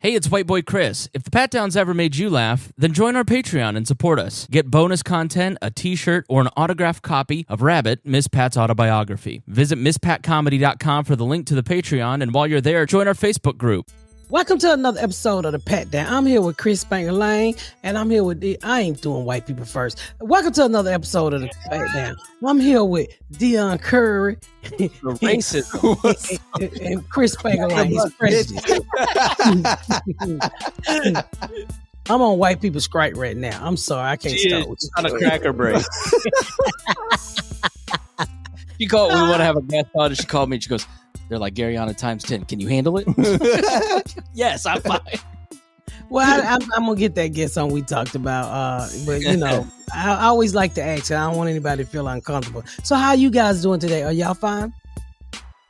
Hey, it's White Boy Chris. If the Patdown's ever made you laugh, then join our Patreon and support us. Get bonus content, a t-shirt, or an autographed copy of Rabbit, Miss Pat's autobiography. Visit MissPatComedy.com for the link to the Patreon, and while you're there, join our Facebook group. Welcome to another episode of the Patdown. I'm here with Chris Spanker-Lane, and I'm here with I ain't doing white people first. Welcome to another episode of the Patdown. I'm here with Dion Curry, Racist. and Chris Spanker-Lane. He's president. I'm on white people strike right now. I'm sorry, I can't start with you. On a cracker break. She called. We want to have a guest on, and she called me. And she goes, "They're like Garyana times 10. Can you handle it?" Yes, I'm fine. Well, I'm gonna get that guest on we talked about, but you know, I always like to ask. I don't want anybody to feel uncomfortable. So, how you guys doing today? Are y'all fine?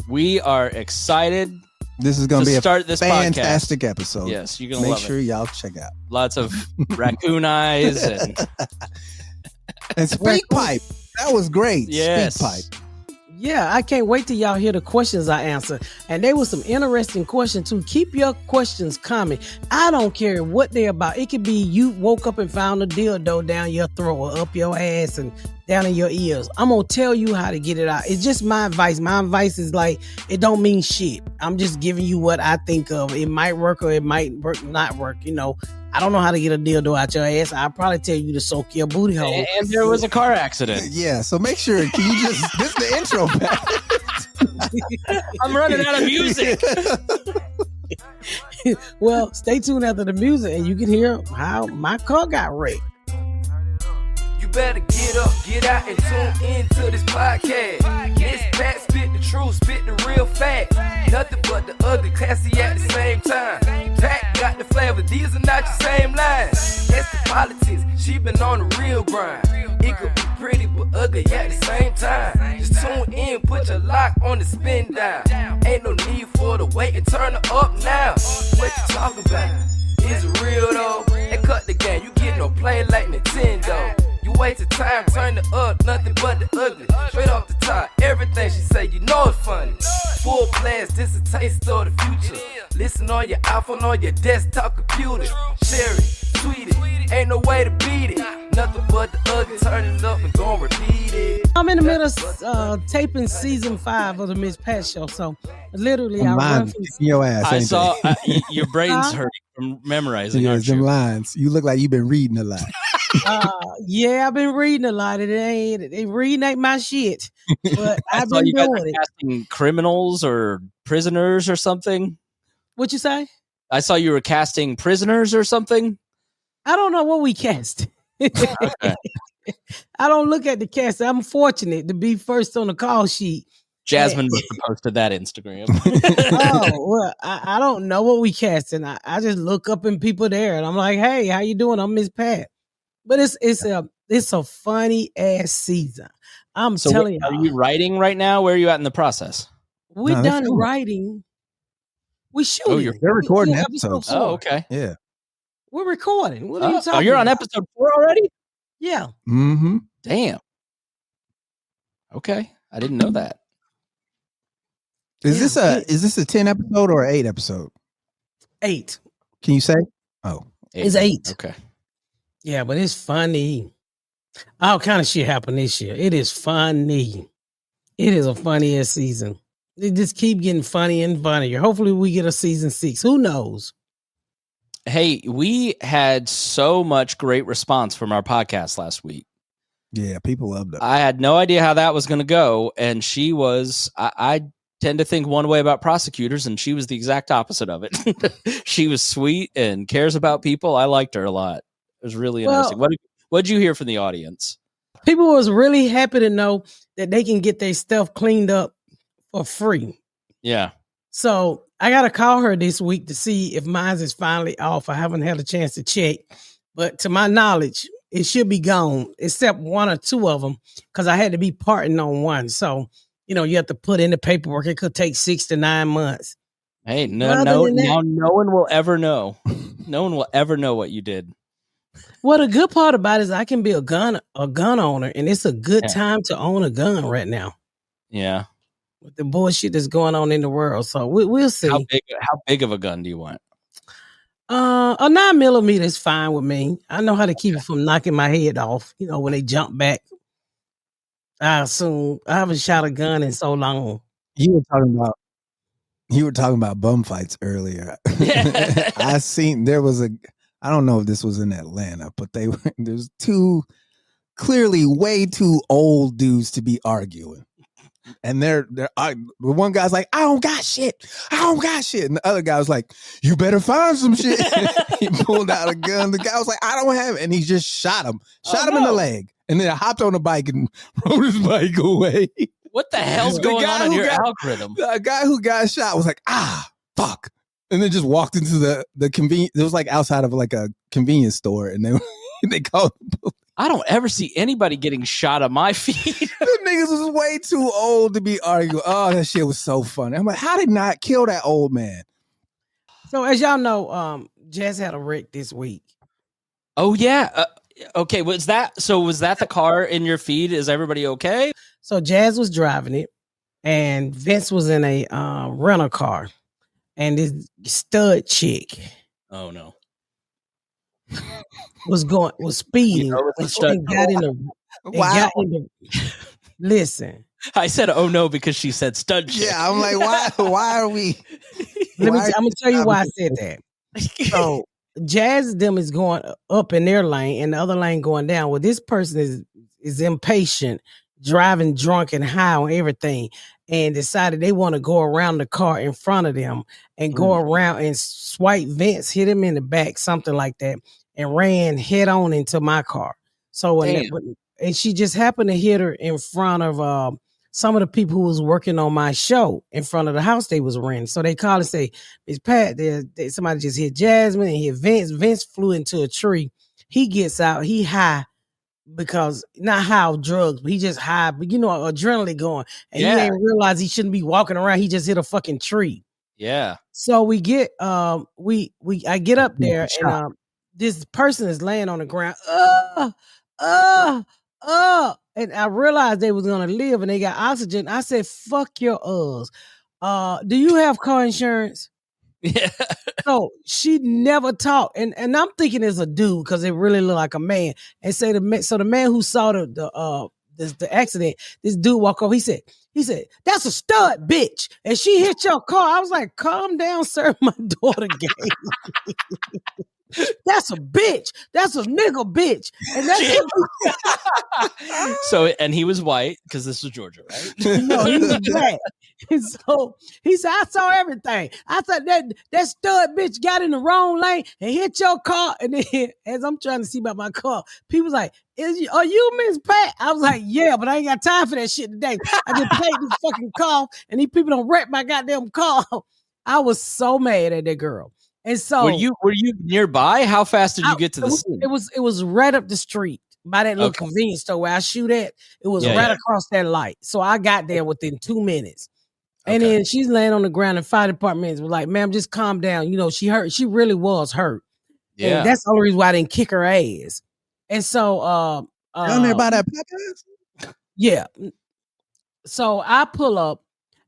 We are excited. This is gonna be a fantastic podcast. Episode. Yes, you're gonna make love sure it. y'all check out. Lots of raccoon eyes and speak pipe. That was great. Yes. Speak pipe. Yeah, I can't wait till y'all hear the questions I answer. And there was some interesting questions too. Keep your questions coming. I don't care what they're about. It could be you woke up and found a dildo down your throat or up your ass and down in your ears. I'm going to tell you how to get it out. It's just my advice. My advice is like, it don't mean shit. I'm just giving you what I think of. It might work or it might not work. You know, I don't know how to get a dildo out your ass. I'll probably tell you to soak your booty hole. And there was a car accident. Yeah, so make sure, can you just, this is the intro back. I'm running out of music. Well, stay tuned after the music and you can hear how my car got wrecked. You better get up, get out, and tune in to this podcast. Miss Pat spit the truth, spit the real fact. Nothing but the ugly, classy at the same time. Pat got the flavor, these are not your same lines. That's the politics, she been on the real grind. It could be pretty but ugly at the same time. Just tune in, put your lock on the spin down. Ain't no need for the wait and turn it up now. What you talking about? Is it real though? And cut the game, you get no play like Nintendo. You wasted time, turn it up, nothing but the ugly. Straight off the top, everything she say, you know it's funny. Full blast, this a taste of the future. Listen on your iPhone, on your desktop computer. Share it, tweet it, ain't no way to beat it. Nothing but the ugly, turn it up and gon' repeat it. I'm in the middle of taping season 5 of the Miss Pat Show, so literally I run from your ass. I saw your brain's hurting from memorizing. Yeah, aren't them you? lines. You look like you've been reading a lot. yeah, I've been reading a lot. Reading ain't my shit, but I I've saw been you guys doing were it. casting criminals or prisoners or something. What you say? I saw you were casting prisoners or something. I don't know what we cast. Okay. I don't look at the cast. I'm fortunate to be first on the call sheet. Jasmine must have posted that Instagram. Oh, well, I don't know what we casting. I just look up in people there and I'm like, hey, how you doing? I'm Miss Pat. But it's a funny ass season. I'm telling you. Are you writing right now? Where are you at in the process? We're done writing. We shooting. They're recording episodes. Oh, okay. Yeah. We're recording. What are you talking Oh, you're on about? episode 4 already? Yeah. Mm-hmm. Damn. Okay. I didn't know that. Is this a 10 episode or an 8 episode? 8. Can you say? Oh. It's 8. Okay. Yeah, but it's funny. All kind of shit happened this year. It is funny. It is a funny ass season. It just keep getting funny and funnier. Hopefully we get a season 6. Who knows? Hey, we had so much great response from our podcast last week. Yeah, people loved it. I had no idea how that was going to go. And she was, I tend to think one way about prosecutors, and she was the exact opposite of it. She was sweet and cares about people. I liked her a lot. It was really interesting. What did you hear from the audience? People was really happy to know that they can get their stuff cleaned up for free. Yeah. So I got to call her this week to see if mine is finally off. I haven't had a chance to check, but to my knowledge, it should be gone except 1 or 2 of them because I had to be parting on one. So, you know, you have to put in the paperwork. It could take 6 to 9 months. Hey, no one will ever know. No one will ever know what you did. Well, the good part about it is I can be a gun owner, and it's a good time to own a gun right now. Yeah. With the bullshit that's going on in the world. So we'll see. How big of a gun do you want? A 9mm is fine with me. I know how to keep it from knocking my head off. You know, when they jump back. I assume I haven't shot a gun in so long. You were talking about bum fights earlier. I seen I don't know if this was in Atlanta, but there's two clearly way too old dudes to be arguing. And the one guy's like, I don't got shit. And the other guy was like, you better find some shit. He pulled out a gun. The guy was like, I don't have it. And he just shot him in the leg. And then hopped on the bike and rode his bike away. What the hell's going on in your algorithm? The guy who got shot was like, fuck. And then just walked into the convenience. It was like outside of like a convenience store. And they called the police. I don't ever see anybody getting shot on my feed. The niggas was way too old to be arguing. Oh, that shit was so funny. I'm like, how did not kill that old man? So as y'all know, Jazz had a wreck this week. Oh yeah. Okay. Was that the car in your feed? Is everybody okay? So Jazz was driving it, and Vince was in a rental car, and this stud chick. Oh no. was speeding. Listen. I said, oh no, because she said stud chick. Yeah, I'm like, why are we? I'm gonna tell you why I said that. So Jazz them is going up in their lane and the other lane going down. Well, this person is impatient, driving drunk and high on everything, and decided they want to go around the car in front of them and go around and swipe Vince, hit him in the back, something like that, and ran head on into my car. So and she just happened to hit her in front of some of the people who was working on my show in front of the house they was renting. So they called and say, Miss Pat, somebody just hit Jasmine and hit Vince. Vince flew into a tree. He gets out. He high because not high of drugs, but he just high, but adrenaline going. And he ain't realize he shouldn't be walking around. He just hit a fucking tree. Yeah. So we get I get up there and this person is laying on the ground. And I realized they was gonna live and they got oxygen. I said, fuck your do you have car insurance? Yeah. So she never talked. And I'm thinking it's a dude because it really looked like a man. And so the man who saw the accident, this dude walk over, he said, that's a stud bitch. And she hit your car. I was like, calm down, sir. My daughter gay. That's a bitch. That's a nigga bitch. And that's So, and he was white because this was Georgia, right? No, he was black. And so he said, I saw everything. I thought that stud bitch got in the wrong lane and hit your car. And then as I'm trying to see about my car, people's like, are you Miss Pat? I was like, yeah, but I ain't got time for that shit today. I just played this fucking car and these people don't wreck my goddamn car. I was so mad at that girl. And so were you nearby? How fast did you get to the scene? It was right up the street by that little convenience store where I shoot at. It was right across that light. So I got there within 2 minutes. And then she's laying on the ground and fire department was like, ma'am, just calm down. She hurt. She really was hurt. Yeah. And that's the only reason why I didn't kick her ass. And so down there by that podcast? Yeah. So I pull up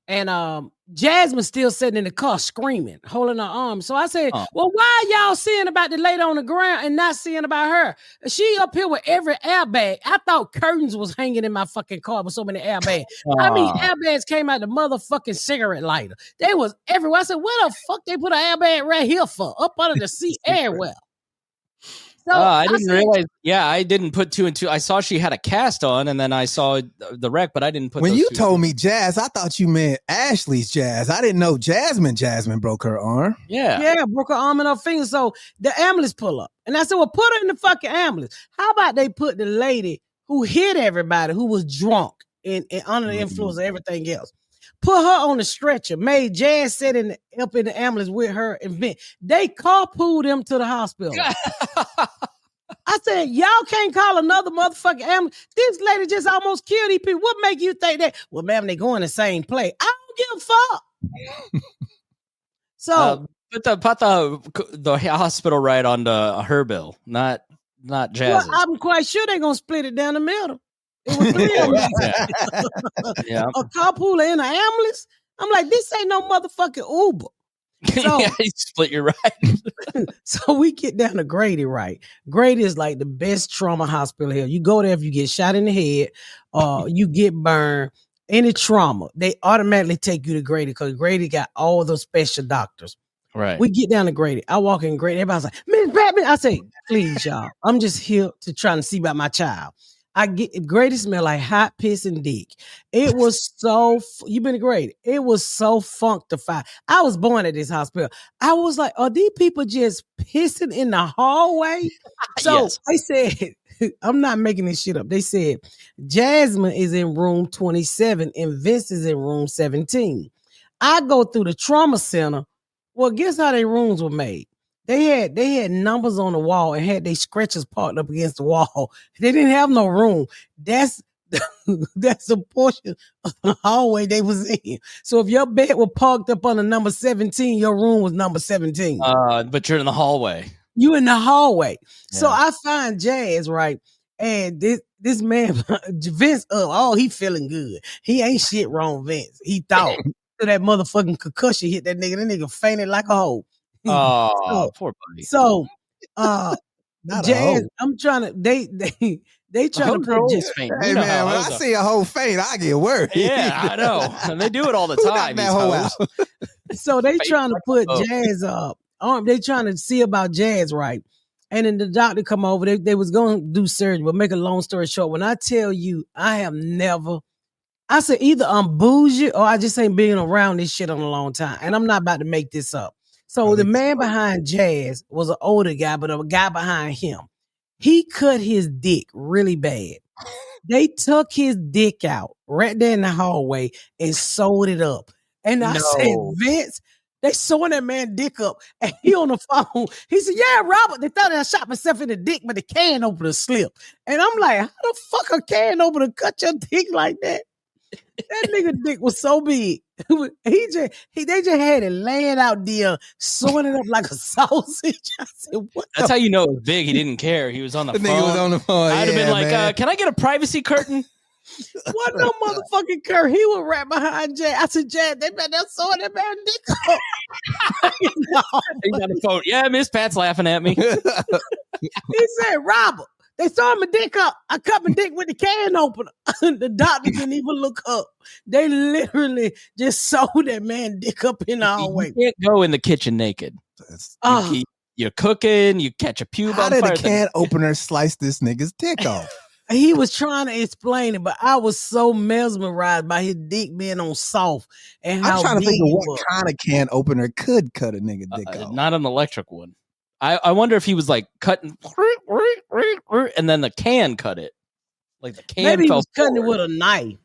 and Jasmine's still sitting in the car screaming, holding her arm. So I said, well, why are y'all seeing about the lady on the ground and not seeing about her? She up here with every airbag. I thought curtains was hanging in my fucking car with so many airbags. I mean, airbags came out the motherfucking cigarette lighter. They was everywhere. I said, what the fuck they put an airbag right here for? Up under the seat everywhere. So I didn't realize. Yeah, I didn't put two and two. I saw she had a cast on, and then I saw the wreck, but I didn't put. When you told me Jazz, I thought you meant Ashley's Jazz. I didn't know Jasmine broke her arm. Yeah, broke her arm and her finger. So the ambulance pull up, and I said, "Well, put her in the fucking ambulance." How about they put the lady who hit everybody, who was drunk and under the influence of everything else? Put her on the stretcher. Made Jazz sit up in the ambulance with her and Vince. They carpooled them to the hospital. I said, y'all can't call another motherfucking ambulance. This lady just almost killed these people. What make you think that? Well, ma'am, they go in the same place. I don't give a fuck. So put the hospital right on her bill, not Jazz's. Well, I'm quite sure they're gonna split it down the middle. It was 3 of them. Yeah. A carpooler in an ambulance. I'm like, this ain't no motherfucking Uber. So, Yeah, you split your ride. so we get down to Grady, right? Grady is like the best trauma hospital here. You go there if you get shot in the head, you get burned, any trauma, they automatically take you to Grady because Grady got all the special doctors. Right. We get down to Grady. I walk in Grady. Everybody's like, Miss Batman. I say, please, y'all. I'm just here to try to see about my child. I get Grady smell like hot piss and dick. It was so you been to Grady. It was so functified. I was born at this hospital. I was like, are these people just pissing in the hallway? So Yes. I said, I'm not making this shit up. They said Jasmine is in room 27 and Vince is in room 17. I go through the trauma center. Well, guess how their rooms were made? They had numbers on the wall and had their scratchers parked up against the wall. They didn't have no room. That's a portion of the hallway they was in. So if your bed was parked up on the number 17, your room was number 17. But you're in the hallway. You in the hallway. Yeah. So I find Jazz, right? And this man, Vince, he feeling good. He ain't shit wrong, Vince. He thought. So that motherfucking concussion hit that nigga fainted like a hoe. Oh, poor buddy. So, Not Jazz, a I'm trying to they trying to put Jazz. Hey man, when I see a whole faint, I get worried. Yeah, I know. And they do it all the time. That whole out. So they trying to put Jazz up. They trying to see about Jazz, right? And then the doctor come over. They was going to do surgery, but make a long story short, when I tell you, I said either I'm bougie or I just ain't been around this shit in a long time. And I'm not about to make this up. So the man behind Jazz was an older guy, but a guy behind him, he cut his dick really bad. They took his dick out right there in the hallway and sewed it up. And I said, Vince, they sewing that man dick up. And he on the phone. He said, yeah, Robert, they thought I shot myself in the dick, but the can opener slipped. And I'm like, how the fuck a can opener cut your dick like that? That nigga dick was so big. They just had it laying out there, sewing it up like a sausage. I said, what? That's how you know it was big. He didn't care. He was on the phone. Nigga was on the phone. I'd have been like, can I get a privacy curtain? What no motherfucking Kurt? He was right behind Jay. I said, Jay, they better sewing that man dick up. He got a phone. Yeah, Miss Pat's laughing at me. He said, Robert, they sewing my dick up. I cut my dick with the can opener. The doctor didn't even look up. They literally just sewed that man dick up in the hallway. You can't go in the kitchen naked. You're cooking, you catch a pube How on did fire. a can opener slice this nigga's dick off? He was trying to explain it, but I was so mesmerized by his dick being on soft and how I'm trying to big think of it what was. kind of can opener could cut a nigga dick off. Not an electric one. I wonder if he was like cutting and then the can cut it. Like the can Maybe he fell was cutting it forward. with a knife.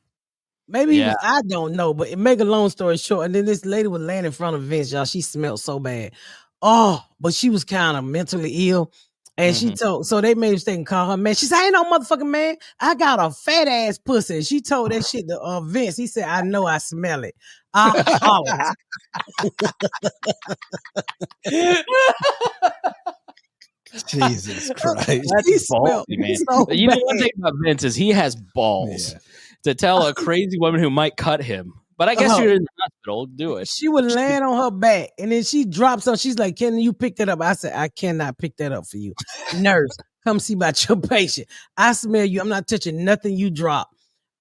Maybe he was, I don't know, but make a long story short, and then this lady was laying in front of Vince, y'all. She smelled so bad. Oh, but she was kind of mentally ill. And she told, so they made a mistake and call her man. She said, I ain't no motherfucking man. I got a fat ass pussy. She told that shit to Vince. He said, I know I smell it. I hollered. Jesus Christ. That's ballsy, man. So you know one thing about Vince is he has balls to tell a crazy woman who might cut him. But I guess you're in the hospital. Do it. She was laying on her back, and then she drops on. She's like, "Can you pick that up?" I said, "I cannot pick that up for you, nurse. Come see about your patient. I smell you. I'm not touching nothing you drop."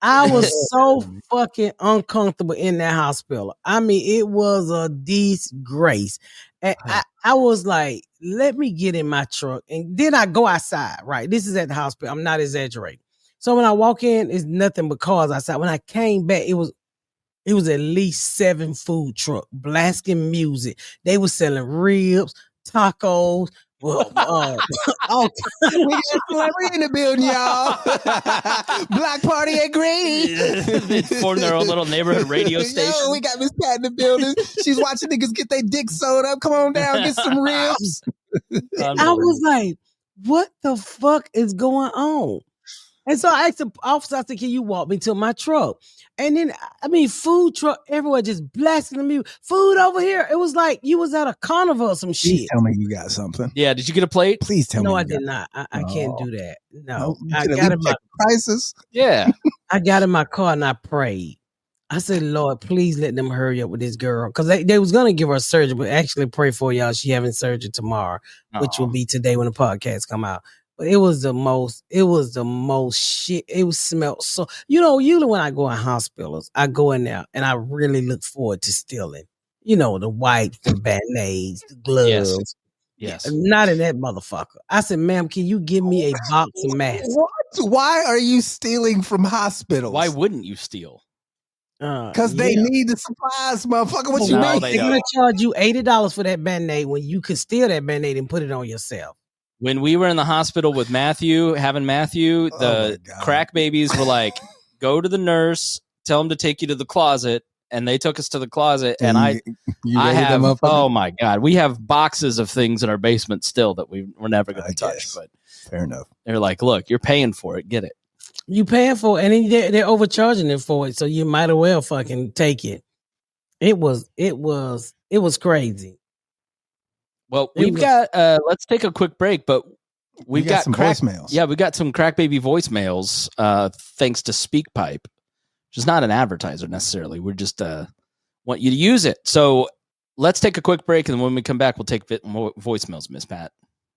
I was so fucking uncomfortable in that hospital. I mean, it was a disgrace. And I was like, let me get in my truck. And then I go outside, right? This is at the hospital. I'm not exaggerating. So when I walk in, it's nothing but cars outside. When I came back, it was at least 7 food trucks, blasting music. They were selling ribs, tacos. Well, we in the building, y'all. Block party at Grady. They formed their own little neighborhood radio station. Yo, we got Miss Pat in the building. She's watching niggas get their dick sewed up. Come on down, get some ribs. I was like, what the fuck is going on? And so I asked the officer, I said, can you walk me to my truck? And then, I mean, food truck everywhere, just blasting the music. Food over here. It was like you was at a carnival or some shit. Please tell me you got something. Yeah, did you get a plate? Please tell me. No, I did not. I can't do that. No, I got in my prices. Yeah. I got in my car and I prayed. I said, Lord, please let them hurry up with this girl. Because they was going to give her surgery, but actually pray for y'all. She having surgery tomorrow, which will be today when the podcast come out. But it was the most shit. It was smelled so, usually when I go in hospitals, I go in there and I really look forward to stealing, the wipes, the band-aids, the gloves. Yes. Not in that motherfucker. I said, ma'am, can you give me a box of masks? What? Why are you stealing from hospitals? Why wouldn't you steal? Because they need the supplies, motherfucker. What you No, mean? they They're don't. gonna charge you $80 for that band-aid when you could steal that band-aid and put it on yourself. When we were in the hospital with Matthew, the crack babies were like, go to the nurse, tell him to take you to the closet. And they took us to the closet, and I have, oh my God, we have boxes of things in our basement still that we're never going to touch. But fair enough. They're like, look, you're paying for it. Get it. You paying for it, and then they're overcharging it for it, so you might as well fucking take it. It was crazy. Well, let's take a quick break, but we've got some voicemails. Yeah, we got some crack baby voicemails, thanks to SpeakPipe, which is not an advertiser necessarily. We're just want you to use it. So let's take a quick break, and when we come back, we'll take more voicemails, Miss Pat.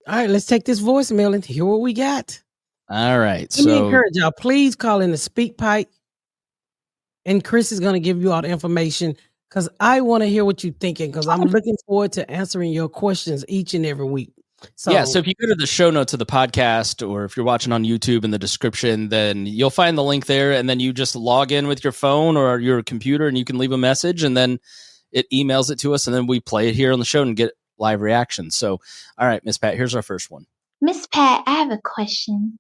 All right, let's take this voicemail and hear what we got. All right. Let me encourage y'all. Please call in the SpeakPipe, and Chris is going to give you all the information because I want to hear what you're thinking because I'm looking forward to answering your questions each and every week. So if you go to the show notes of the podcast, or if you're watching on YouTube in the description, then you'll find the link there, and then you just log in with your phone or your computer, and you can leave a message, and then it emails it to us, and then we play it here on the show and get live reactions. So, all right, Miss Pat, here's our first one. Miss Pat, I have a question.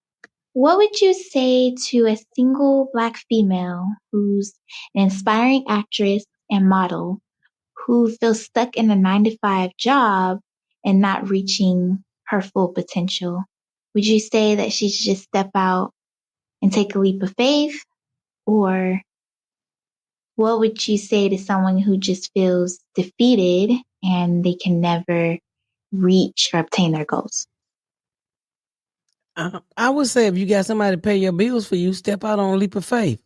What would you say to a single Black female who's an inspiring actress and model who feels stuck in a 9-to-5 job and not reaching her full potential? Would you say that she should just step out and take a leap of faith? Or what would you say to someone who just feels defeated and they can never reach or obtain their goals? I would say if you got somebody to pay your bills for you, step out on a leap of faith.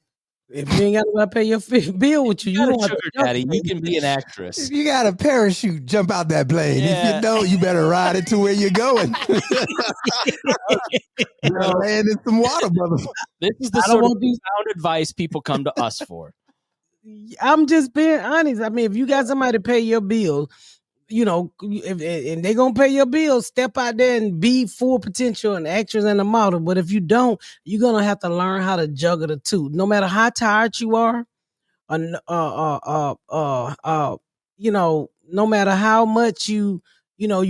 If you ain't got nobody to pay your bill with you, you don't have sugar daddy. You can be an actress. If you got a parachute, jump out that plane. Yeah. If you don't, you better ride it to where you're going. Land in some water, brother. This is the sort of sound advice people come to us for. I'm just being honest. I mean, if you got somebody to pay your bills, and they're going to pay your bills, step out there and be full potential and actress and a model. But if you don't, you're going to have to learn how to juggle the two. No matter how tired you are, no matter how much you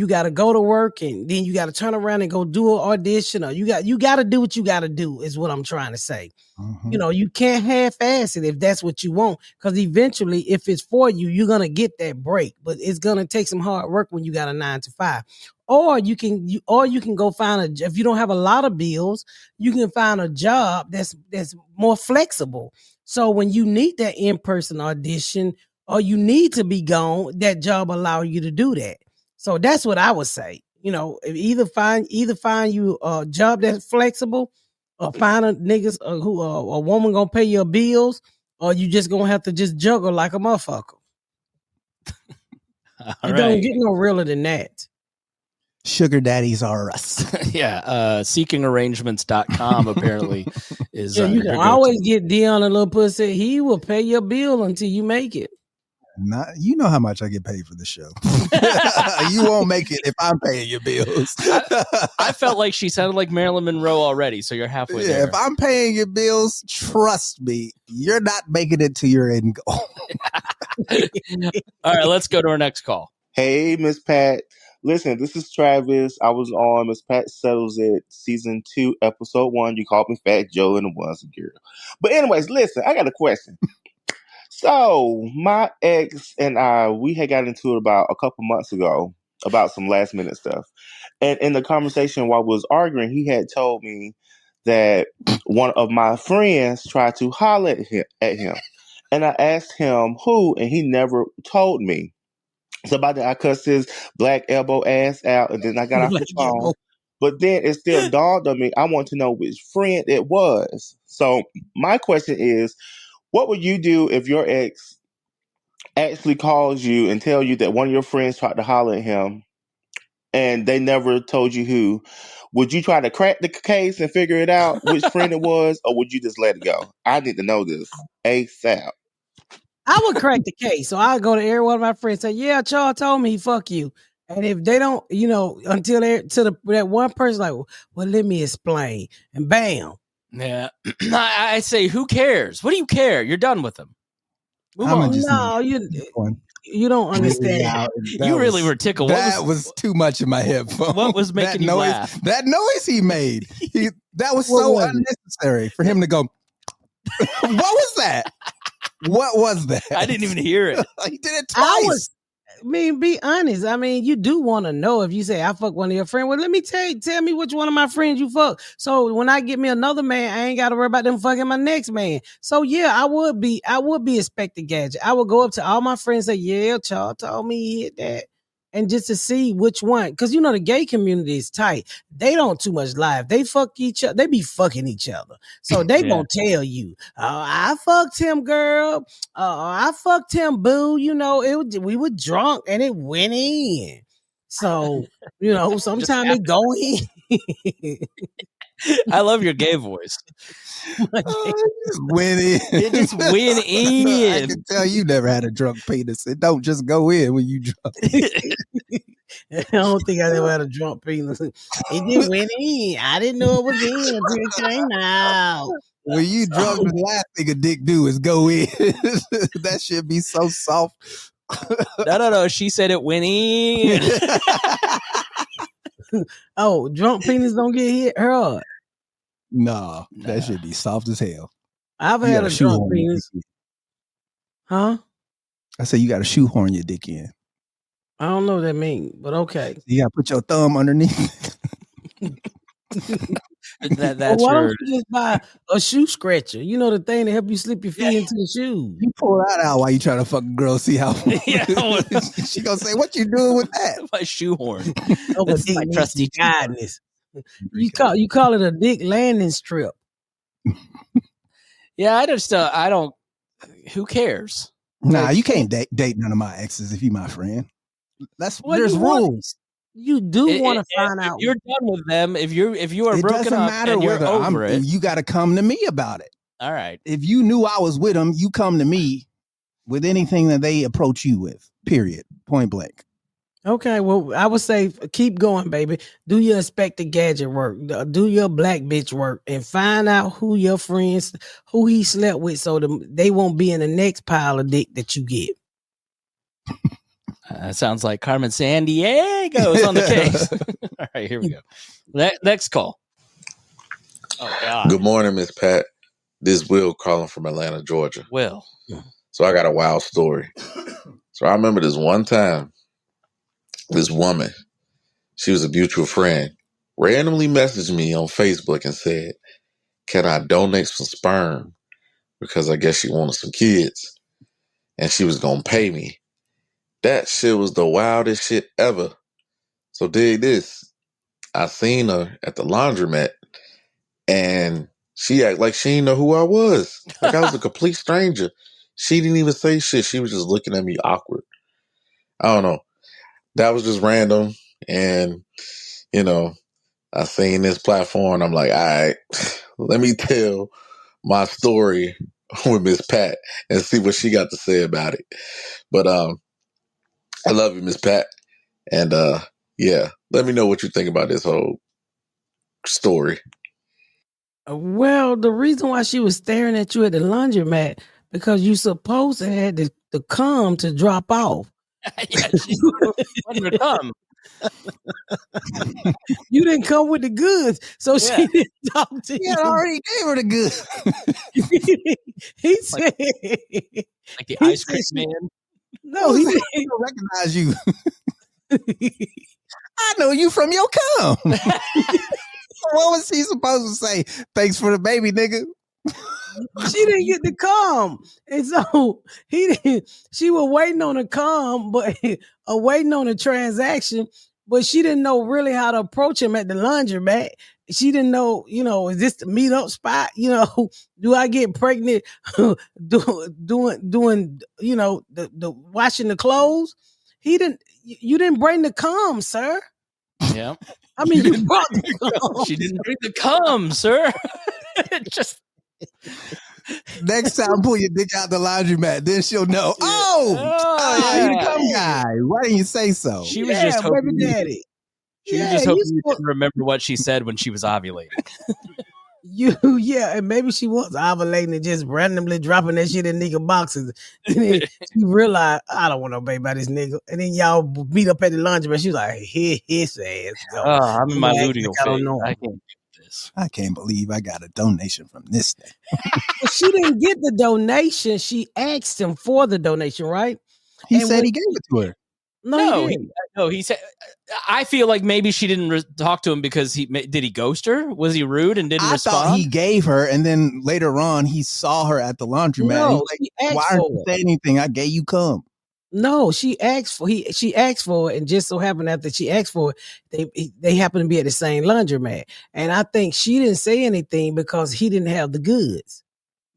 got to go to work and then you got to turn around and go do an audition, or you got to do what you got to do is what I'm trying to say. Mm-hmm. You can't half-ass it if that's what you want, because eventually if it's for you, you're going to get that break, but it's going to take some hard work when you got a 9-to-5. Or you can go find if you don't have a lot of bills, you can find a job that's more flexible. So when you need that in-person audition or you need to be gone, that job allow you to do that. So that's what I would say. Either find you a job that's flexible, or find a a woman gonna pay your bills, or you just gonna have to just juggle like a motherfucker. Don't get no realer than that. Sugar daddies are us. Yeah. Seekingarrangements.com apparently is. Yeah, you can always get Dion a little pussy. He will pay your bill until you make it. You know how much I get paid for the show. You won't make it if I'm paying your bills. I felt like she sounded like Marilyn Monroe already, so you're halfway there. If I'm paying your bills, trust me, you're not making it to your end goal. All right, let's go to our next call. Hey, Miss Pat. Listen, this is Travis. I was on Miss Pat Settles It season 2, episode 1. You called me Fat Joe and it was a girl. But anyways, listen, I got a question. So my ex and I, we had got into it about a couple months ago about some last minute stuff. And in the conversation while we was arguing, he had told me that one of my friends tried to holler at him. And I asked him who, and he never told me. So about that, I cussed his black elbow ass out, and then I got off the phone. But then it still dawned on me, I want to know which friend it was. So my question is, What would you do if your ex actually calls you and tell you that one of your friends tried to holler at him and they never told you who? Would you try to crack the case and figure it out which friend it was, or would you just let it go? I need to know this ASAP. I would crack the case. So I go to every one of my friends and say, yeah, Charles told me he fuck you. And if they don't, until they're that one person like, well, let me explain. And bam. Yeah. I say, who cares? What do you care? You're done with them. Move on. No, you don't understand. You really were tickled. That was too much in my headphones. What was making you laugh? That noise he made. That was so unnecessary for him to go. What was that? What was that? I didn't even hear it. He did it twice. Be honest. I mean, you do want to know if you say I fuck one of your friends. Well, let me tell me which one of my friends you fuck. So when I get me another man, I ain't got to worry about them fucking my next man. So yeah, I would be Inspector Gadget. I would go up to all my friends and say, yeah, Charles told me he hit that. And just to see which one, because the gay community is tight. They don't too much lie. They fuck each other. They be fucking each other. So they gonna tell you, I fucked him, girl. I fucked him, boo. We were drunk and it went in. So, sometimes it go in. I love your gay voice. Went in. It just went in. I can tell you never had a drunk penis. It don't just go in when you drunk. I don't think I ever had a drunk penis. It just went in. I didn't know it was in until it came out. When you drunk, the last thing a dick do is go in. That should be so soft. No. She said it went in. Oh, drunk penis don't get hit hard. No, that should be soft as hell. I've had a drunk penis. Huh? I said you got to shoehorn your dick in. I don't know what that means, but okay. You got to put your thumb underneath. That's why don't you just buy a shoe scratcher? You know, the thing to help you slip your feet into the shoes. You pull that out while you trying to fuck a girl, see how she gonna say, what you doing with that? My shoehorn. That's my trusty guidance. You call it a dick landing strip. Yeah, I don't. Who cares? Nah, you can't date none of my exes if you my friend. There's rules. You do want to find out. If you're done with them, if you are broken up and you're over it, you got to come to me about it. All right. If you knew I was with them, you come to me with anything that they approach you with. Period. Point blank. Okay, well, I would say keep going, baby. Do your Inspector Gadget work. Do your black bitch work and find out who your friends, who he slept with, so they won't be in the next pile of dick that you get. Sounds like Carmen Sandiego is on the case. All right, here we go. Next call. Oh, God. Good morning, Miss Pat. This is Will calling from Atlanta, Georgia. Will. So I got a wild story. So I remember this one time, this woman, she was a mutual friend, randomly messaged me on Facebook and said, can I donate some sperm? Because I guess she wanted some kids. And she was going to pay me. That shit was the wildest shit ever. So dig this. I seen her at the laundromat and she acted like she didn't know who I was. Like I was a complete stranger. She didn't even say shit. She was just looking at me awkward. I don't know. That was just random. And, I seen this platform. I'm like, all right, let me tell my story with Miss Pat and see what she got to say about it. But I love you, Miss Pat. And let me know what you think about this whole story. Well, the reason why she was staring at you at the laundromat, because you supposed to have the cum to drop off. Yeah, she wanted to come. You didn't come with the goods, so she didn't talk to you. I already gave her the goods. He said, like the ice cream man. No, he didn't recognize you. I know you from your cum. What was he supposed to say? Thanks for the baby, nigga. She didn't get the cum, and so she was waiting on the cum, but waiting on the transaction. But she didn't know really how to approach him at the laundromat. she didn't know, is this the meetup spot? Do I get pregnant doing the washing the clothes? You didn't bring the cum, sir. Yeah. I mean, you brought the cum. She didn't bring the cum, sir. Just Next time, pull your dick out the laundromat. Then she'll know. You the cum guy. Why didn't you say so? She was just baby hoping. daddy. She was just hoping you didn't remember what she said when she was ovulating. And maybe she was ovulating and just randomly dropping that shit in nigga boxes. And then she realized, I don't want no baby by this nigga. And then y'all meet up at the laundromat. She was like, his ass go. I'm in my luteal I don't phase. know. I can't do this. I can't believe I got a donation from this thing. But she didn't get the donation. She asked him for the donation, right? He said he gave it to her. No, he said. I feel like maybe she didn't talk to him because did he ghost her? Was he rude and didn't respond? I thought he gave her, and then later on he saw her at the laundromat. No, and why aren't you saying anything? I gave you cum. No, she asked for it, and just so happened after she asked for it, they happened to be at the same laundromat. And I think she didn't say anything because he didn't have the goods.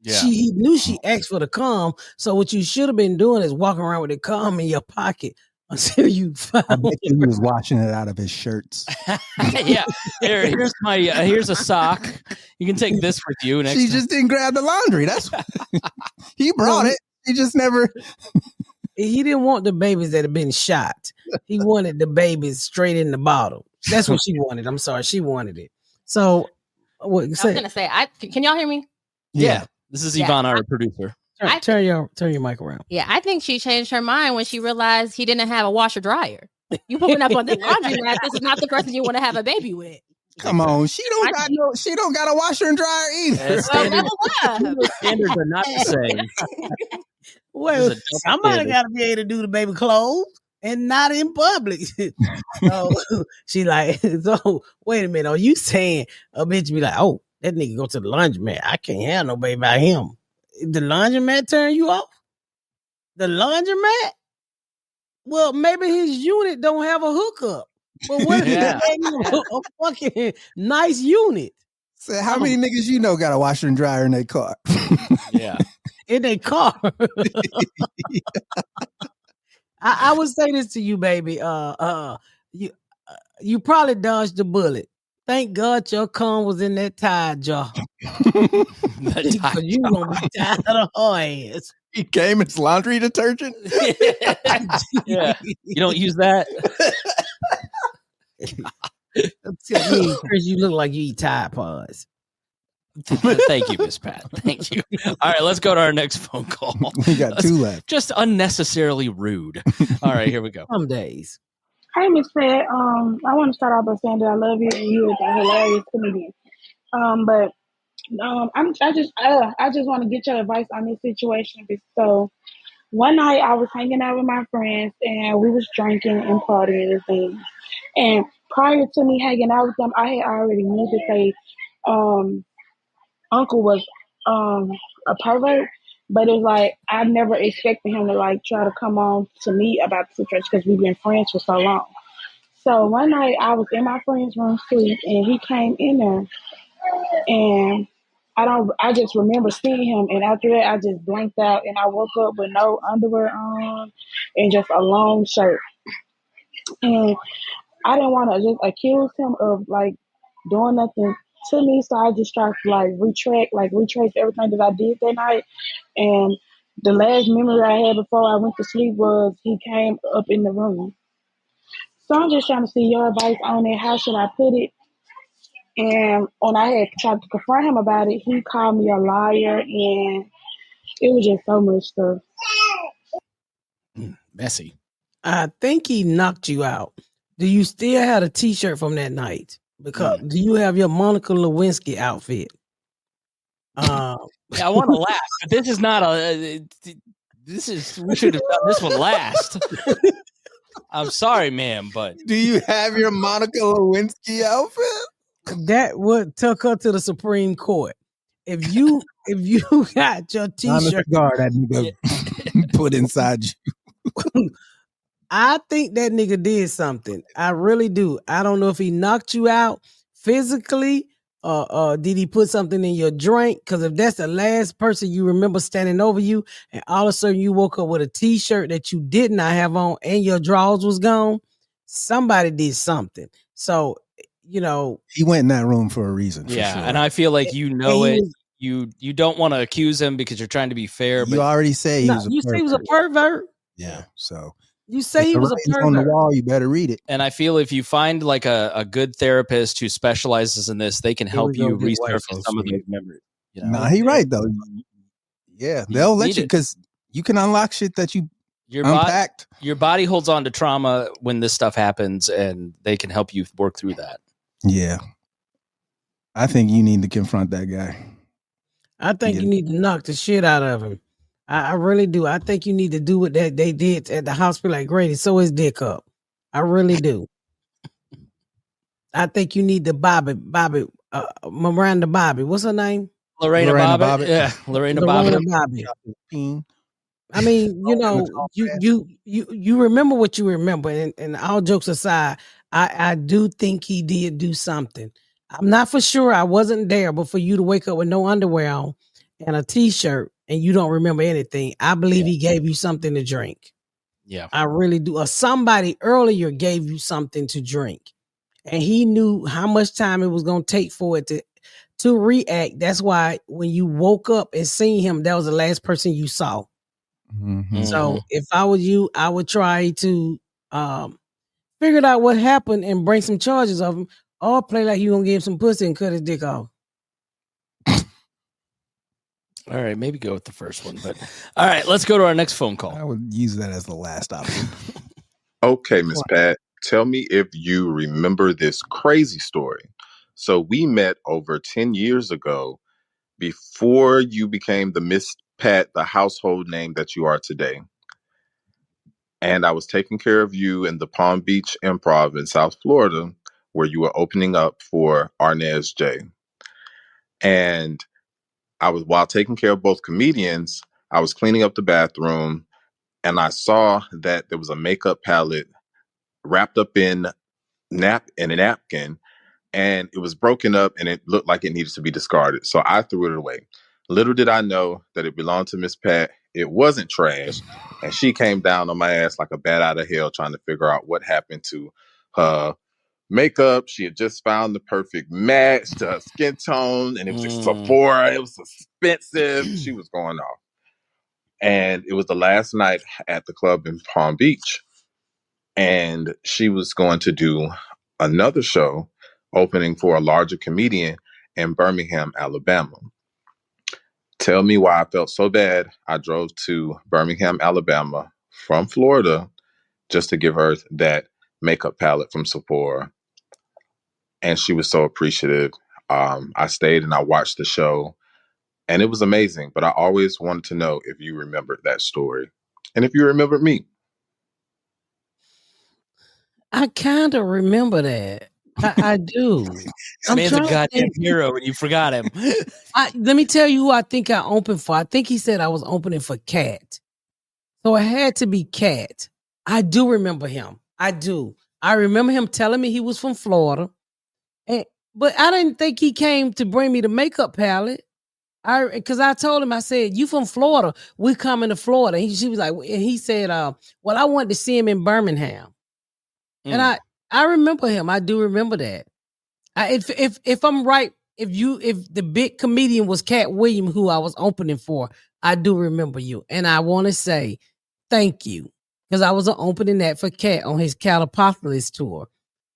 Yeah. He knew she asked for the cum, so what you should have been doing is walking around with the cum in your pocket until you found I bet he was washing it out of his shirts. Yeah. Here's a sock. You can take this with you next She time. just didn't grab the laundry. That's he brought it. He just never. He didn't want the babies that had been shot. He wanted the babies straight in the bottle. That's what she wanted. I'm sorry, she wanted it. So, what? I was gonna say, can y'all hear me? Yeah. This is Yvonne, our producer. Turn your mic around. Yeah, I think she changed her mind when she realized he didn't have a washer dryer. You pulling up on the laundromat. This is not the person you want to have a baby with. Come on, she don't got a washer and dryer either. Standards are not the same. Well, somebody got to be able to do the baby clothes and not in public. So she like, so wait a minute. Are you saying a bitch be like, oh, that nigga go to the laundromat? I can't have no baby by him. The laundromat turn you off? The laundromat? Well, maybe his unit don't have a hookup. But what if he gave you a fucking nice unit? So how many niggas you know got a washer and dryer in their car? Yeah. In their car. I would say this to you, baby. You probably dodged the bullet. Thank God your cum was in that Tide jar. Because you gonna be tired of her ass. He came as laundry detergent. Yeah, you don't use that. Chris, you look like you eat Tide Pods. Thank you, Miss Pat. Thank you. All right, let's go to our next phone call. We got two left. Just unnecessarily rude. All right, here we go. Some days. Hey, Miss Pat. I want to start off by saying that I love you and you are a hilarious comedian. I just want to get your advice on this situation. So one night I was hanging out with my friends and we was drinking and partying and things. And prior to me hanging out with them, I had already knew that they uncle was a pervert, but it was like I never expected him to like try to come on to me about the situation because we've been friends for so long. So one night I was in my friend's room sleep and he came in there and I just remember seeing him, and after that I just blanked out and I woke up with no underwear on and just a long shirt. And I didn't want to just accuse him of like doing nothing to me, so I just tried to retrace everything that I did that night. And the last memory I had before I went to sleep was he came up in the room. So I'm just trying to see your advice on it. How should I put it? And when I had tried to confront him about it, he called me a liar, and it was just so much stuff. Messy. I think he knocked you out. Do you still have a T-shirt from that night? Because do you have your Monica Lewinsky outfit? I want to laugh, but this is not a. We should have done this one last. I'm sorry, ma'am, but do you have your Monica Lewinsky outfit? That would took her to the Supreme Court. If you got your T-shirt, that nigga put inside you. I think that nigga did something. I really do. I don't know if he knocked you out physically? Did he put something in your drink? Because if that's the last person you remember standing over you, and all of a sudden you woke up with a T-shirt that you did not have on, and your drawers was gone, somebody did something. So he went in that room for a reason. For Yeah, sure. and I feel like And he it. was- You don't want to accuse him because you're trying to be fair. You But already say he was a you say he was a pervert. pervert. Yeah. So You say if he the was a writing's on the pervert. wall, you better read it. and I feel if you find like a good therapist who specializes in this, they can Here we help go, you get white resurface folks some of with those it. memories. You know? Nah, he right though. Yeah, they'll let need you it. because you can unlock shit that you Your unpacked. Your body holds on to trauma when this stuff happens, and they can help you work through that. Yeah. I think you need to confront that guy. I think you need to knock the shit out of him. I really do. I think you need to do what they did at the hospital at Grady. Sew his dick up. I really do. I think you need to Miranda Bobby. What's her name? Lorena Bobbitt. Yeah, Lorena Bobbitt. Bobby. I mean, you remember what you remember, and all jokes aside, I do think he did do something. I'm not for sure. I wasn't there, but for you to wake up with no underwear on and a T-shirt and you don't remember anything, I believe he gave you something to drink. Yeah, I really do. Or somebody earlier gave you something to drink, and he knew how much time it was going to take for it to react. That's why when you woke up and seen him, that was the last person you saw. Mm-hmm. So if I was you, I would try to figure out what happened and bring some charges of him, or play like you gonna give him some pussy and cut his dick off. All right, maybe go with the first one, but all right, let's go to our next phone call. I would use that as the last option. Okay, Miss Pat, tell me if you remember this crazy story. So we met over 10 years ago before you became the Miss Pat, the household name that you are today. And I was taking care of you in the Palm Beach Improv in South Florida, where you were opening up for Arnez J. And while taking care of both comedians, I was cleaning up the bathroom and I saw that there was a makeup palette wrapped up in a napkin, and it was broken up and it looked like it needed to be discarded. So I threw it away. Little did I know that it belonged to Miss Pat. It wasn't trash. And she came down on my ass like a bat out of hell trying to figure out what happened to her makeup. She had just found the perfect match to her skin tone, and it was Sephora. It was expensive. She was going off. And it was the last night at the club in Palm Beach. And she was going to do another show opening for a larger comedian in Birmingham, Alabama. Tell me why I felt so bad. I drove to Birmingham, Alabama from Florida just to give her that makeup palette from Sephora. And she was so appreciative. I stayed and I watched the show, and it was amazing. But I always wanted to know if you remembered that story and if you remembered me. I kind of remember that. I do. This man's a goddamn hero, and you forgot him. Let me tell you who I think I opened for. I think he said I was opening for Cat. So it had to be Cat. I do remember him. I do. I remember him telling me he was from Florida. But I didn't think he came to bring me the makeup palette. Because I told him, I said, you from Florida. We coming to Florida. She was like, and he said, well, I wanted to see him in Birmingham. And I remember him. I do remember that. If I'm right, if the big comedian was Cat Williams, who I was opening for, I do remember you. And I want to say thank you, because I was opening that for Cat on his Calipopolis tour.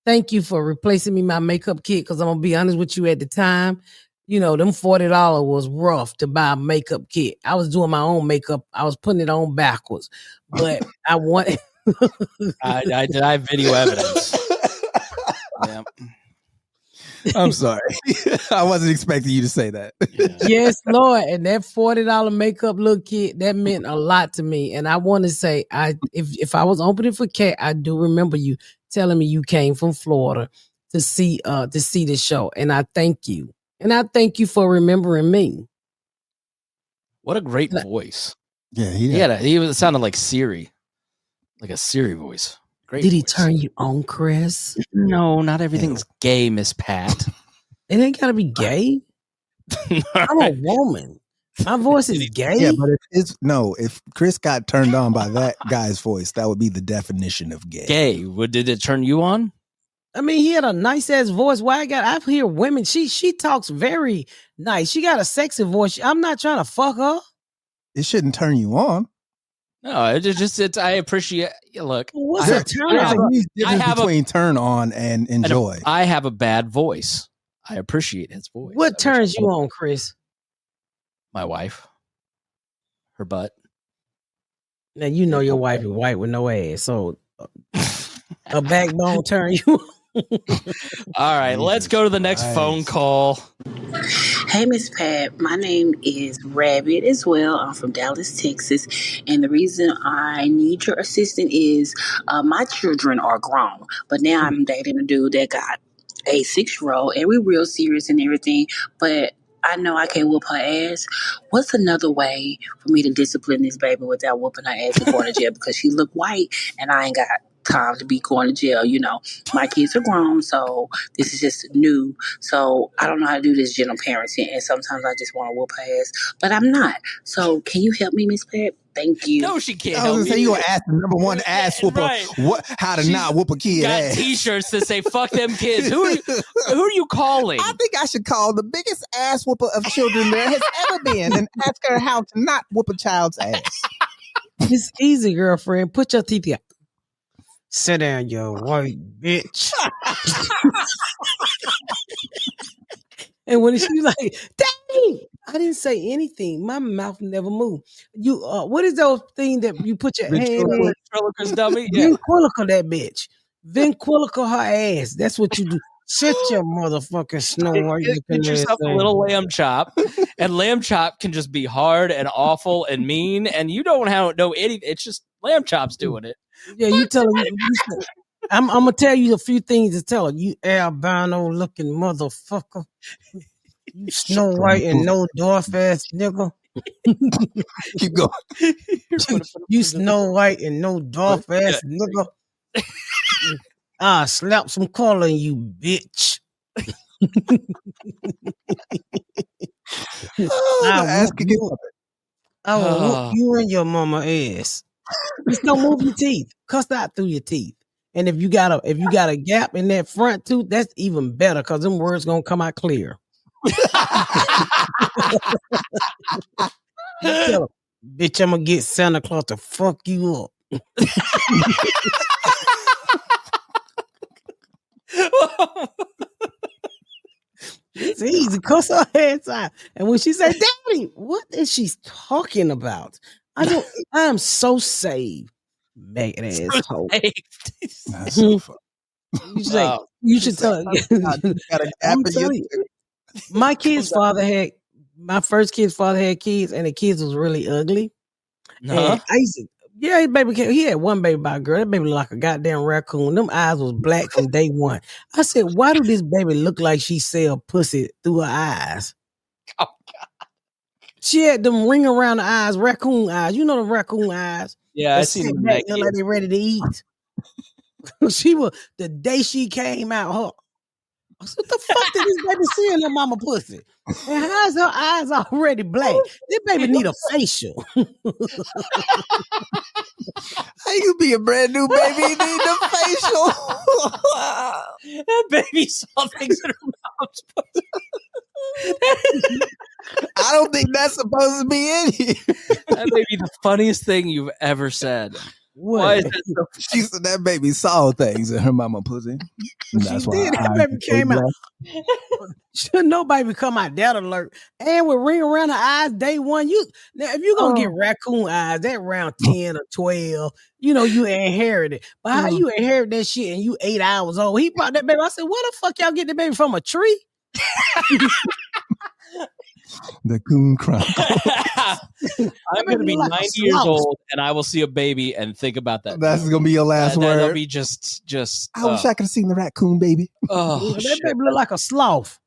Thank you for replacing me my makeup kit, because I'm going to be honest with you, at the time, them $40 was rough to buy a makeup kit. I was doing my own makeup. I was putting it on backwards. But I want... I have video evidence. Yeah. I'm sorry. I wasn't expecting you to say that. Yes, Lord. And that $40 makeup look kit, that meant a lot to me. And I want to say, if I was opening for Cat, I do remember you telling me you came from Florida to see the show. And I thank you. And I thank you for remembering me. What a great voice. Yeah, he sounded like Siri. Like a Siri voice. Great Did he voice. turn you on, Chris? No, not everything's gay, Miss Pat. It ain't gotta be gay. I'm a woman. My voice is gay. Yeah, but if Chris got turned on by that guy's voice, that would be the definition of gay. Gay. Did it turn you on? I mean, he had a nice ass voice. I hear women. She talks very nice. She got a sexy voice. I'm not trying to fuck her. It shouldn't turn you on. No, it's I appreciate. Look, What's a turn There's on? a huge difference between turn on and enjoy. I have a bad voice. I appreciate his voice. What turns you on, Chris? My wife. Her butt. Now you know your wife is white with no ass, so a backbone turn you. All right, let's go to the next phone call. Hey, Miss Pat. My name is Rabbit as well. I'm from Dallas, Texas. And the reason I need your assistance is my children are grown, but now I'm dating a dude that got a 6-year-old, and we're real serious and everything, but I know I can't whoop her ass. What's another way for me to discipline this baby without whooping her ass and going to jail? Because she look white and I ain't got time to be going to jail. You know, my kids are grown, so this is just new. So I don't know how to do this gentle parenting, and sometimes I just want to whoop her ass, but I'm not. So can you help me, Miss Pat? Thank you. No, she can't. I was gonna say you gonna ask the number one ass whooper how to not whoop a kid got ass. T-shirts that say "fuck them kids." Who are you calling? I think I should call the biggest ass whooper of children there has ever been and ask her how to not whoop a child's ass. It's easy, girlfriend. Put your teeth out. Sit down, you white bitch. And when she's like, "Dang," I didn't say anything. My mouth never moved. You, what is those thing that you put your hand in? Ventriloquist dummy. Yeah. Ventriloquist that bitch. Ventriloquist her ass. That's what you do. Shut your motherfucking Snow White. Get yourself a little lamb chop, and lamb chop can just be hard and awful and mean, and you don't know anything. It's just lamb chop's doing it. Yeah, you tell her. I'm gonna tell you a few things to tell her. You albino looking motherfucker. You Snow White and no dwarf ass nigga. Keep going. You Snow White and no dwarf ass nigga. Slap some color in you, bitch. I will whoop you and your mama ass. Just don't move your teeth. Cuss out through your teeth. And if you got a gap in that front tooth, that's even better because them words gonna come out clear. Tell her, bitch, I'm gonna get Santa Claus to fuck you up. It's easy. Cuss her heads out. And when she said, "Daddy, what is she talking about?" I am so saved. Mad asshole. That's so funny. You should tell her. My first kid's father had kids, and the kids was really ugly. And he had one baby by a girl. That baby looked like a goddamn raccoon. Them eyes was black from day one. I said, why do this baby look like she sell pussy through her eyes? Oh God. She had them ring around the eyes, raccoon eyes. You know the raccoon eyes. Yeah, I seen them. Look like they ready to eat. She was the day she came out. I said, what the fuck did this baby see in her mama pussy? And how's her eyes already black? This baby need a facial. How you be a brand new baby and need a facial? That baby saw things in her mom's pussy. I don't think that's supposed to be in here. That may be the funniest thing you've ever said. What? Why is that so She said that baby saw things in her mama pussy. That's she did. That baby came out. Should nobody come out that alert? And with ring around the eyes day one. Now if you're gonna get raccoon eyes, that round 10 or 12, you inherit it. But how you inherit that shit and you 8 hours old? He brought that baby. I said, where the fuck y'all get the baby from? A tree? The Coon Chronicle. I'm going to be 90 years old, and I will see a baby and think about that. That's going to be your last word. That'll be just. I wish I could have seen the raccoon baby. Oh, that baby look like a sloth.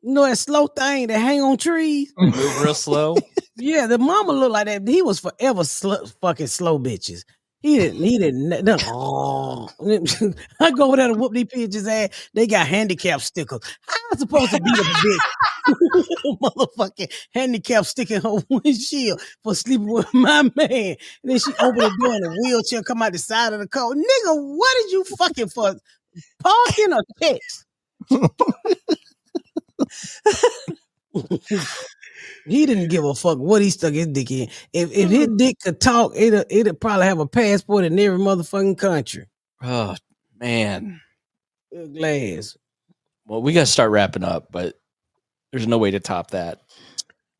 That slow thing that hang on trees. Move real slow. Yeah, the mama looked like that. He was forever fucking slow bitches. He didn't. Oh, I go over there to whoop these pigeons' ass. They got handicap stickers. How am I supposed to beat up a bitch? Motherfucking handicap sticker in her windshield for sleeping with my man. And then she opened the door and a wheelchair come out the side of the car. Nigga, what did you fucking for? Parking or text? He didn't give a fuck what he stuck his dick in. If his dick could talk, it'd probably have a passport in every motherfucking country. Oh man, Glass. Well, we gotta start wrapping up, but there's no way to top that.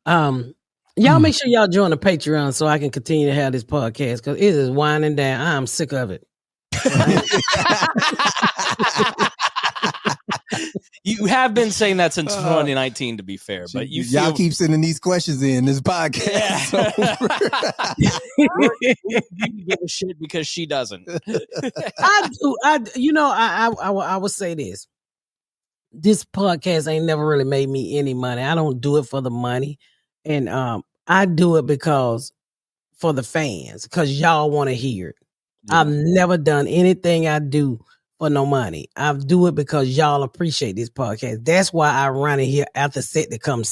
Y'all make sure y'all join the Patreon so I can continue to have this podcast because it is winding down. I'm sick of it. You have been saying that since 2019, to be fair, but y'all keep sending these questions in this podcast. Yeah. You give a shit because she doesn't. I do. I would say this. This podcast ain't never really made me any money. I don't do it for the money, and I do it because for the fans, because y'all want to hear it. Yeah. I've never done anything I do for no money. I do it because y'all appreciate this podcast. That's why I run in here after set to come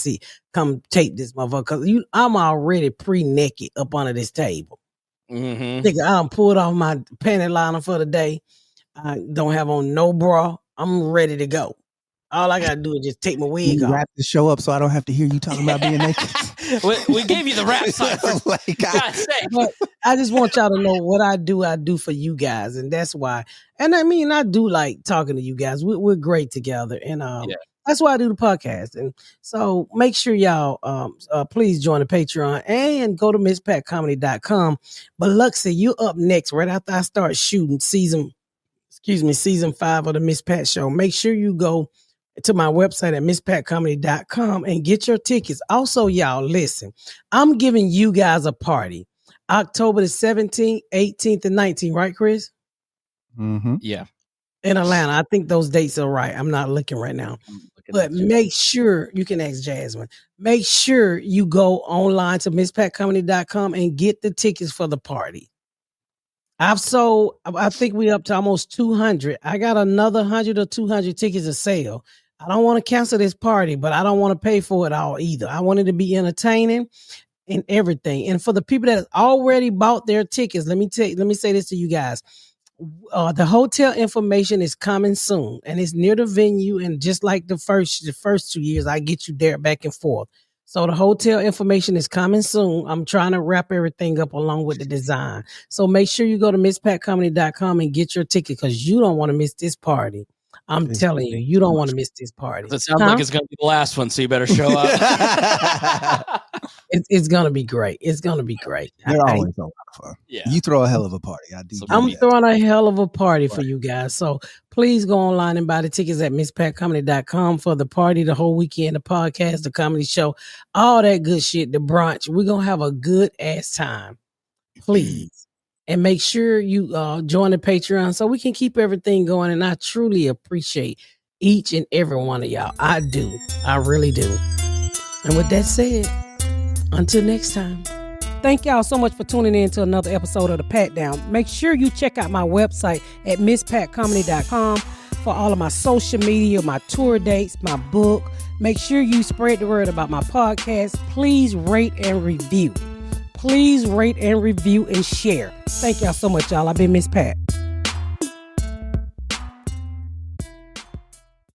tape this motherfucker. Cause I'm already pre-naked up under this table. Mm-hmm. Nigga, I pulled off my panty liner for the day. I don't have on no bra. I'm ready to go. All I gotta do is just take my wig off. Wrap the show up so I don't have to hear you talking about being naked. we gave you the rap sign for God's sake. But I just want y'all to know what I do for you guys, and that's why. And I mean, I do like talking to you guys. We're great together, and that's why I do the podcast. And so make sure y'all please join the Patreon and go to MissPatComedy.com. But Luxy, you up next right after I start shooting season 5 of the Miss Pat Show. Make sure you go to my website at MissPatComedy.com and get your tickets. Also, y'all, listen, I'm giving you guys a party October the 17th, 18th, and 19th, right, Chris? Mm-hmm. Yeah. In Atlanta. I think those dates are right. I'm not looking right now. But make sure, you can ask Jasmine, make sure you go online to MissPatComedy.com and get the tickets for the party. I think we up to almost 200. I got another 100 or 200 tickets to sell. I don't want to cancel this party, but I don't want to pay for it all either. I want it to be entertaining and everything. And for the people that have already bought their tickets, let me say this to you guys. The hotel information is coming soon, and it's near the venue. And just like the first 2 years, I get you there back and forth. So the hotel information is coming soon. I'm trying to wrap everything up along with the design. So make sure you go to MissPatComedy.com and get your ticket because you don't want to miss this party. I'm telling you, you don't want to miss this party. It sounds like it's going to be the last one, so you better show up. It's going to be great. It's going to be great. They're always a lot of fun. Yeah. You throw a hell of a party. I'm throwing a hell of a party for you guys. So please go online and buy the tickets at MissPatComedy.com for the party, the whole weekend, the podcast, the comedy show, all that good shit, the brunch. We're going to have a good ass time. Please. And make sure you join the Patreon so we can keep everything going. And I truly appreciate each and every one of y'all. I do. I really do. And with that said, until next time, thank y'all so much for tuning in to another episode of the Patdown. Make sure you check out my website at MissPatComedy.com for all of my social media, my tour dates, my book. Make sure you spread the word about my podcast. Please rate and review. Please rate and review and share. Thank y'all so much, y'all. I've been Miss Pat.